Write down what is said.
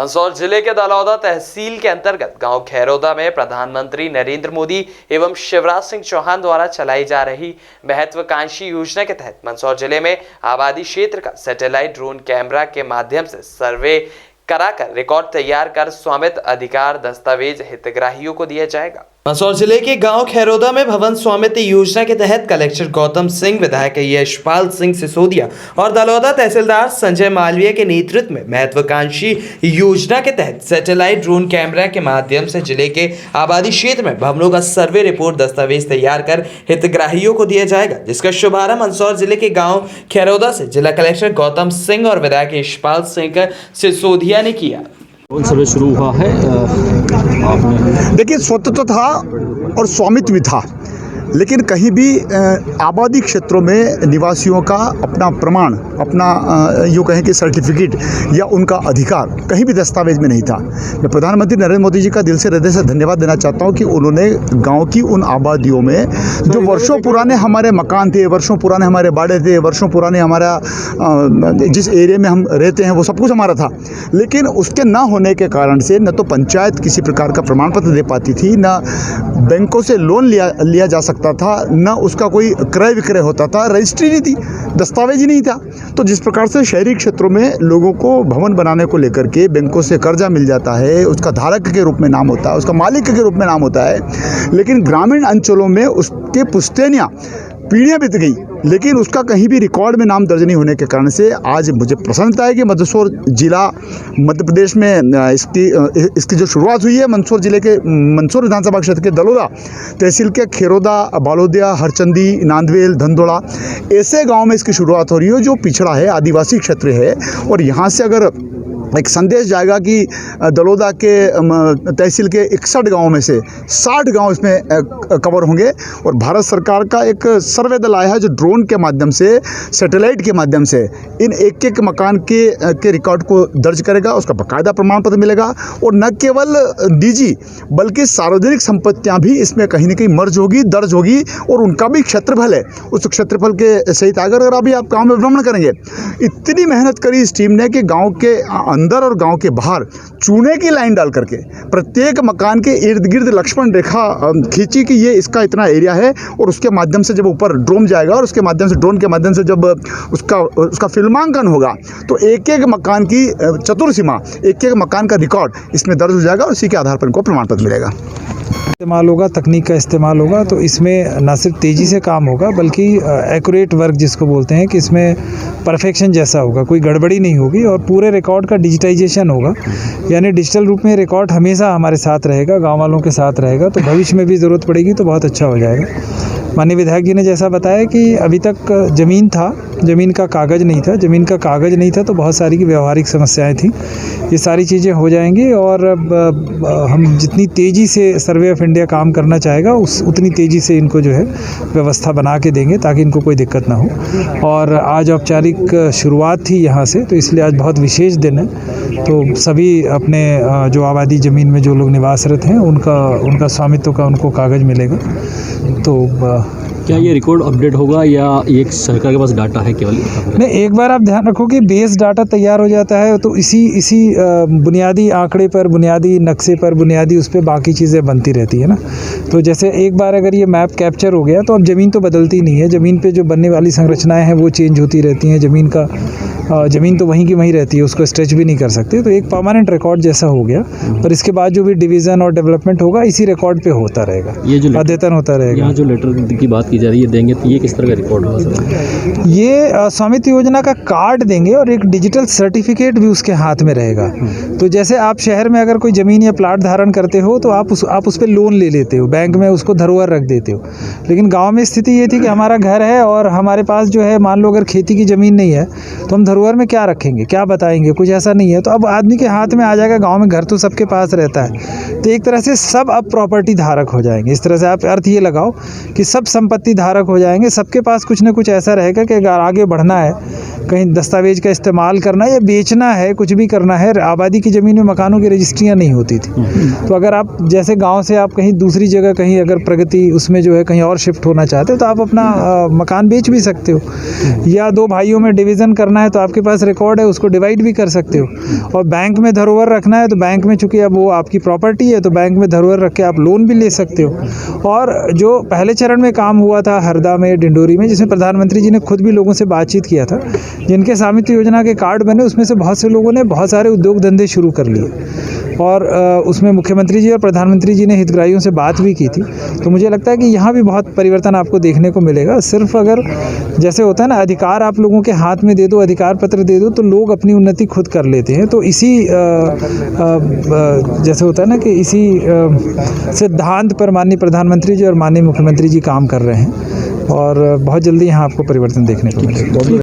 मंदसौर जिले के दलौदा तहसील के अंतर्गत गांव खैरोदा में प्रधानमंत्री नरेंद्र मोदी एवं शिवराज सिंह चौहान द्वारा चलाई जा रही महत्वाकांक्षी योजना के तहत मंदसौर जिले में आबादी क्षेत्र का सैटेलाइट ड्रोन कैमरा के माध्यम से सर्वे कराकर रिकॉर्ड तैयार कर स्वामित्व अधिकार दस्तावेज हितग्राहियों को दिया जाएगा। मंदसौर जिले के गांव खैरोदा में भवन स्वामित्व योजना के तहत कलेक्टर गौतम सिंह, विधायक यशपाल सिंह सिसोदिया और दलौदा तहसीलदार संजय मालवीय के नेतृत्व में महत्वाकांक्षी योजना के तहत सैटेलाइट ड्रोन कैमरा के माध्यम से जिले के आबादी क्षेत्र में भवनों का सर्वे रिपोर्ट दस्तावेज तैयार कर हितग्राहियों को दिया जाएगा, जिसका शुभारंभ मंदसौर जिले के गाँव खैरोदा से जिला कलेक्टर गौतम सिंह और विधायक यशपाल सिंह सिसोदिया ने किया। कौन सर्वे शुरू हुआ है? देखिए, स्वतंत्र था और स्वामित्व भी था, लेकिन कहीं भी आबादी क्षेत्रों में निवासियों का अपना प्रमाण, अपना यूँ कहें कि सर्टिफिकेट या उनका अधिकार कहीं भी दस्तावेज में नहीं था। मैं प्रधानमंत्री नरेंद्र मोदी जी का दिल से हृदय से धन्यवाद देना चाहता हूं कि उन्होंने गांव की उन आबादियों में जो वर्षों पुराने हमारे मकान थे, वर्षों पुराने हमारे बाड़े थे, वर्षों पुराने हमारा जिस एरिया में हम रहते हैं वो सब कुछ हमारा था, लेकिन उसके ना होने के कारण से न तो पंचायत किसी प्रकार का प्रमाण पत्र दे पाती थी, न बैंकों से लोन लिया जा सकता था, न उसका कोई क्रय विक्रय होता था, रजिस्ट्री नहीं थी, दस्तावेज ही नहीं था। तो जिस प्रकार से शहरी क्षेत्रों में लोगों को भवन बनाने को लेकर के बैंकों से कर्जा मिल जाता है, उसका धारक के रूप में नाम होता है, उसका मालिक के रूप में नाम होता है, लेकिन ग्रामीण अंचलों में उसके पुश्तैनियाँ पीढ़ियाँ बीत गई, लेकिन उसका कहीं भी रिकॉर्ड में नाम दर्ज नहीं होने के कारण से आज मुझे प्रसन्नता है कि मंदसौर जिला मध्य प्रदेश में इसकी जो शुरुआत हुई है, मंदसौर जिले के मंदसौर विधानसभा क्षेत्र के दलौदा तहसील के खैरोदा, बालोदिया, हरचंदी, नांदवेल, धंधोड़ा ऐसे गांव में इसकी शुरुआत हो रही है जो पिछड़ा है, आदिवासी क्षेत्र है। और यहाँ से अगर एक संदेश जाएगा कि दलौदा के तहसील के 61 गाँव में से 60 गाँव इसमें कवर होंगे, और भारत सरकार का एक सर्वे दल आया है जो ड्रोन के माध्यम से, सैटेलाइट के माध्यम से इन एक मकान के रिकॉर्ड को दर्ज करेगा, उसका बाकायदा प्रमाण पत्र मिलेगा। और न केवल निजी बल्कि सार्वजनिक संपत्तियां भी इसमें कहीं ना कहीं मर्ज होगी, दर्ज होगी, और उनका भी क्षेत्रफल है, उस क्षेत्रफल के सहित अगर अभी आप गाँव में भ्रमण करेंगे, इतनी मेहनत करी इस टीम ने कि गाँव के अंदर और गांव के बाहर चूने की लाइन डाल करके प्रत्येक मकान के इर्द गिर्द लक्ष्मण रेखा खींची कि ये इसका इतना एरिया है, और उसके माध्यम से जब ऊपर ड्रोन जाएगा और उसके माध्यम से ड्रोन के माध्यम से जब उसका फिल्मांकन होगा तो एक मकान की चतुर्सीमा, एक मकान का रिकॉर्ड इसमें दर्ज हो जाएगा, और उसी के आधार पर इनको प्रमाण पत्र मिलेगा। इस्तेमाल होगा, तकनीक का इस्तेमाल होगा, तो इसमें न सिर्फ तेज़ी से काम होगा बल्कि एक्यूरेट वर्क जिसको बोलते हैं कि इसमें परफेक्शन जैसा होगा, कोई गड़बड़ी नहीं होगी, और पूरे रिकॉर्ड का डिजिटाइजेशन होगा, यानी डिजिटल रूप में रिकॉर्ड हमेशा हमारे साथ रहेगा, गांव वालों के साथ रहेगा, तो भविष्य में भी ज़रूरत पड़ेगी तो बहुत अच्छा हो जाएगा। माननीय विधायक जी ने जैसा बताया कि अभी तक ज़मीन था, ज़मीन का कागज़ नहीं था, ज़मीन का कागज़ नहीं था तो बहुत सारी की व्यवहारिक समस्याएं थी, ये सारी चीज़ें हो जाएंगी, और हम जितनी तेज़ी से सर्वे ऑफ इंडिया काम करना चाहेगा उतनी तेज़ी से इनको जो है व्यवस्था बना के देंगे ताकि इनको कोई दिक्कत ना हो। और आज औपचारिक शुरुआत थी यहाँ से, तो इसलिए आज बहुत विशेष दिन है, तो सभी अपने जो आबादी ज़मीन में जो लोग निवासरत हैं उनका स्वामित्व का उनको कागज़ मिलेगा। तो क्या ये रिकॉर्ड अपडेट होगा या ये सरकार के पास डाटा है केवल? नहीं, एक बार आप ध्यान रखो कि बेस डाटा तैयार हो जाता है तो इसी बुनियादी आंकड़े पर, बुनियादी नक्शे पर, बुनियादी उस पर बाकी चीज़ें बनती रहती है ना। तो जैसे एक बार अगर ये मैप कैप्चर हो गया तो अब ज़मीन तो बदलती नहीं है, ज़मीन पे जो बनने वाली संरचनाएं हैं वो चेंज होती रहती हैं, ज़मीन तो वहीं की वहीं रहती है, उसको स्ट्रेच भी नहीं कर सकते, तो एक परमानेंट रिकॉर्ड जैसा हो गया। पर इसके बाद जो भी डिवीज़न और डेवलपमेंट होगा इसी रिकॉर्ड पे होता रहेगा, ये जो अद्यतन होता रहेगा। यहाँ जो लेटर की बात की जा रही है देंगे, तो ये किस तरह का रिकॉर्ड होगा सर? ये स्वामित्व योजना का कार्ड देंगे और एक डिजिटल सर्टिफिकेट भी उसके हाथ में रहेगा। तो जैसे आप शहर में अगर कोई ज़मीन या प्लाट धारण करते हो तो आप उस पर लोन ले लेते हो, बैंक में उसको धरोहर रख देते हो, लेकिन गाँव में स्थिति ये थी कि हमारा घर है और हमारे पास जो है, मान लो अगर खेती की ज़मीन नहीं है तो हम धरोहर में क्या रखेंगे, क्या बताएंगे, कुछ ऐसा नहीं है। तो अब आदमी के हाथ में आ जाएगा, गाँव में घर तो सबके पास रहता है, तो एक तरह से सब अब प्रॉपर्टी धारक हो जाएंगे। इस तरह से आप अर्थ ये लगाओ कि सब संपत्ति धारक हो जाएंगे, सबके पास कुछ ना कुछ ऐसा रहेगा कि अगर आगे बढ़ना है, कहीं दस्तावेज का इस्तेमाल करना है या बेचना है, कुछ भी करना है। आबादी की ज़मीन में मकानों की रजिस्ट्रियाँ नहीं होती थी, तो अगर आप जैसे गांव से आप कहीं दूसरी जगह, कहीं अगर प्रगति उसमें जो है कहीं और शिफ्ट होना चाहते हो तो आप अपना मकान बेच भी सकते हो, या दो भाइयों में डिवीज़न करना है तो आप आपके पास रिकॉर्ड है उसको डिवाइड भी कर सकते हो। और बैंक में धरोहर रखना है तो बैंक में, चूँकि अब वो आपकी प्रॉपर्टी है, तो बैंक में धरोहर रख के आप लोन भी ले सकते हो। और जो पहले चरण में काम हुआ था हरदा में, डिंडोरी में, जिसमें प्रधानमंत्री जी ने खुद भी लोगों से बातचीत किया था, जिनके स्वामित्व योजना के कार्ड बने, उसमें से बहुत से लोगों ने बहुत सारे उद्योग धंधे शुरू कर लिए। और उसमें मुख्यमंत्री जी और प्रधानमंत्री जी ने हितग्राहियों से बात भी की थी। तो मुझे लगता है कि यहाँ भी बहुत परिवर्तन आपको देखने को मिलेगा। सिर्फ अगर जैसे होता है ना, अधिकार आप लोगों के हाथ में दे दो, अधिकार पत्र दे दो, तो लोग अपनी उन्नति खुद कर लेते हैं। तो इसी जैसे होता है ना कि इसी सिद्धांत पर माननीय प्रधानमंत्री जी और माननीय मुख्यमंत्री जी काम कर रहे हैं, और बहुत जल्दी यहाँ आपको परिवर्तन देखने को मिलेगा।